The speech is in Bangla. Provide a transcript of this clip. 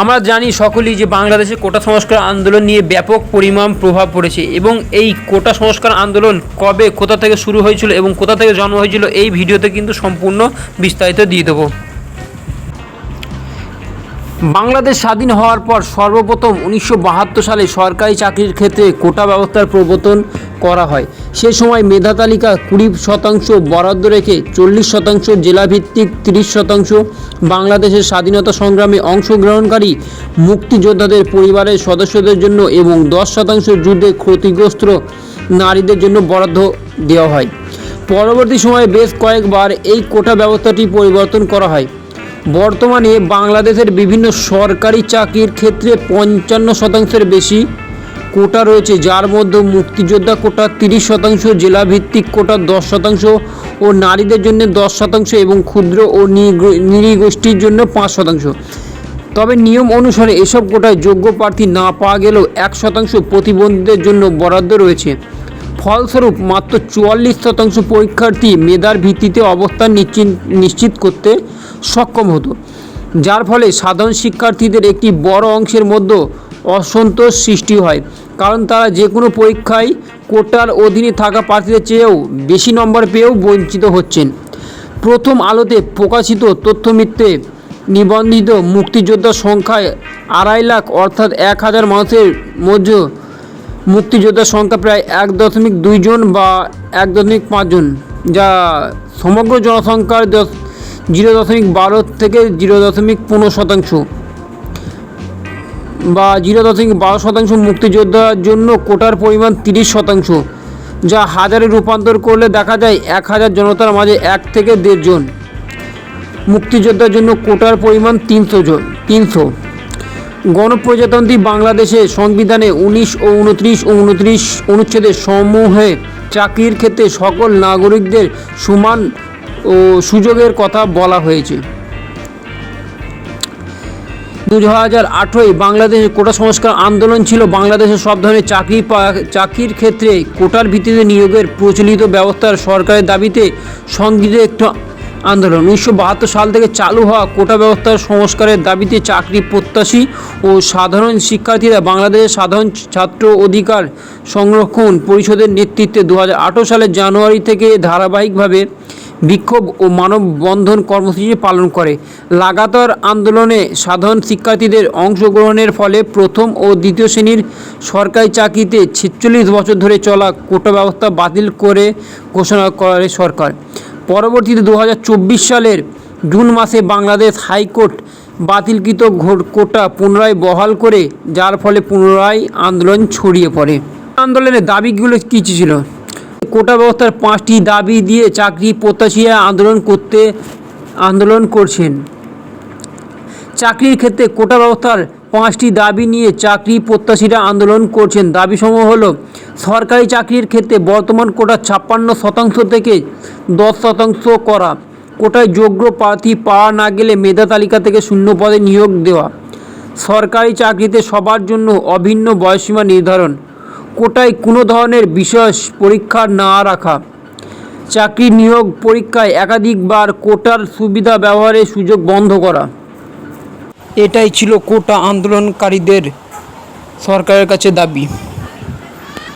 আমরা জানি সকলেই যে বাংলাদেশে কোটা সংস্কার আন্দোলন নিয়ে ব্যাপক পরিমাণ প্রভাব পড়েছে এবং এই কোটা সংস্কার আন্দোলন কবে কোথা থেকে শুরু হয়েছিল এবং কোথা থেকে জন্ম হয়েছিল এই ভিডিওতে কিন্তু সম্পূর্ণ বিস্তারিত দিয়ে দেবো। বাংলাদেশ স্বাধীন হওয়ার পর সর্বপ্রথম 1972 সালে সরকারি চাকরির ক্ষেত্রে কোটা ব্যবস্থার প্রবর্তন করা হয়। সে সময় মেধা তালিকা 20% বরাদ্দ রেখে 40% জেলাভিত্তিক 30% বাংলাদেশের স্বাধীনতা সংগ্রামে অংশগ্রহণকারী মুক্তিযোদ্ধাদের পরিবারের সদস্যদের জন্য এবং 10% যুদ্ধে ক্ষতিগ্রস্ত নারীদের জন্য বরাদ্দ দেওয়া হয়। পরবর্তী সময়ে বেশ কয়েকবার এই কোটা ব্যবস্থাটি পরিবর্তন করা হয়। বর্তমানে বাংলাদেশের বিভিন্ন সরকারি চাকরির ক্ষেত্রে 55%-এর বেশি কোটা রয়েছে, যার মধ্যে মুক্তিযোদ্ধা কোটা 30%, জেলাভিত্তিক কোটা 10% ও নারীদের জন্য 10% এবং ক্ষুদ্র ও নৃগোষ্ঠীর জন্য 5%। তবে নিয়ম অনুসারে এসব কোটায় যোগ্য প্রার্থী না পাওয়া গেলেও 1% প্রতিবন্ধীদের জন্য বরাদ্দ রয়েছে। ফলস্বরূপ মাত্র 44% পরীক্ষার্থী মেধার ভিত্তিতে অবস্থান নিশ্চিত করতে সক্ষম হতো, যার ফলে সাধারণ শিক্ষার্থীদের একটি বড় অংশের মধ্যে অসন্তোষ সৃষ্টি হয়, কারণ তারা যে কোনো পরীক্ষায় কোটার অধীনে থাকা প্রার্থীদের চেয়েও বেশি নম্বর পেয়েও বঞ্চিত হচ্ছেন। প্রথম আলোতে প্রকাশিত তথ্যমিত্রে নিবন্ধিত মুক্তিযোদ্ধার সংখ্যায় 2.5 লাখ অর্থাৎ 1000 মানুষের মধ্যে মুক্তিযোদ্ধার সংখ্যা প্রায় 1.2 জন বা 1.5 জন, যা সমগ্র জনসংখ্যার 0.12 থেকে 0.15% বা 0.12% মুক্তিযোদ্ধার জন্য কোটার পরিমাণ 30%, যা হাজারে রূপান্তর করলে দেখা যায় 1000 জনতার মাঝে 1 থেকে 1.5 জন। মুক্তিযোদ্ধার জন্য কোটার পরিমাণ 300। গণপ্রজাতন্ত্রী বাংলাদেশের সংবিধানে 19 ও 29 অনুচ্ছেদের সমূহে চাকরির ক্ষেত্রে সকল নাগরিকদের সমান ও সুযোগের কথা বলা হয়েছে। 2018 বাংলাদেশের কোটা সংস্কার আন্দোলন ছিল বাংলাদেশের সব ধরনের চাকরির ক্ষেত্রে কোটার ভিত্তিতে নিয়োগের প্রচলিত ব্যবস্থার সরকারের দাবিতে সংগঠিত একটি আন্দোলন। 1972 সাল থেকে চালু হওয়া কোটা ব্যবস্থার সংস্কারের দাবিতে চাকরি প্রত্যাশী ও সাধারণ শিক্ষার্থীরা বাংলাদেশের সাধারণ ছাত্র অধিকার সংরক্ষণ পরিষদের নেতৃত্বে 2018 সালের জানুয়ারি থেকে ধারাবাহিকভাবে বিক্ষোভ ও মানববন্ধন কর্মসূচি পালন করে। লাগাতার আন্দোলনে সাধারণ শিক্ষার্থীদের অংশগ্রহণের ফলে প্রথম ও দ্বিতীয় শ্রেণীর সরকারি চাকরিতে 46 বছর ধরে চলা কোটা ব্যবস্থা বাতিল করে ঘোষণা করে সরকার। পরবর্তীতে 2024 সালের জুন মাসে বাংলাদেশ হাইকোর্ট বাতিলকৃত কোটা পুনরায় বহাল করে, যার ফলে পুনরায় আন্দোলন ছড়িয়ে পড়ে। আন্দোলনের দাবিগুলো কী ছিল? কোটা ব্যবস্থার 5টি দাবি দিয়ে চাকরি প্রত্যাশীরা আন্দোলন করছেন। চাকরির ক্ষেত্রে কোটা ব্যবস্থার 5টি দাবি নিয়ে চাকরি প্রত্যাশীরা আন্দোলন করছেন। দাবিসমূহ হলো: সরকারি চাকরির ক্ষেত্রে বর্তমান কোটা 56% থেকে 10% করা, কোটায় যোগ্য প্রার্থী পাওয়া না গেলে মেধা তালিকা থেকে শূন্য পদে নিয়োগ দেওয়া, সরকারি চাকরিতে সবার জন্য অভিন্ন বয়সসীমা নির্ধারণ, কোটায় কোনো ধরনের বিশেষ পরীক্ষা না রাখা, চাকরি নিয়োগ পরীক্ষায় একাধিকবার কোটার সুবিধা ব্যবহারের সুযোগ বন্ধ করা। এটাই ছিল কোটা আন্দোলনকারীদের সরকারের কাছে দাবি।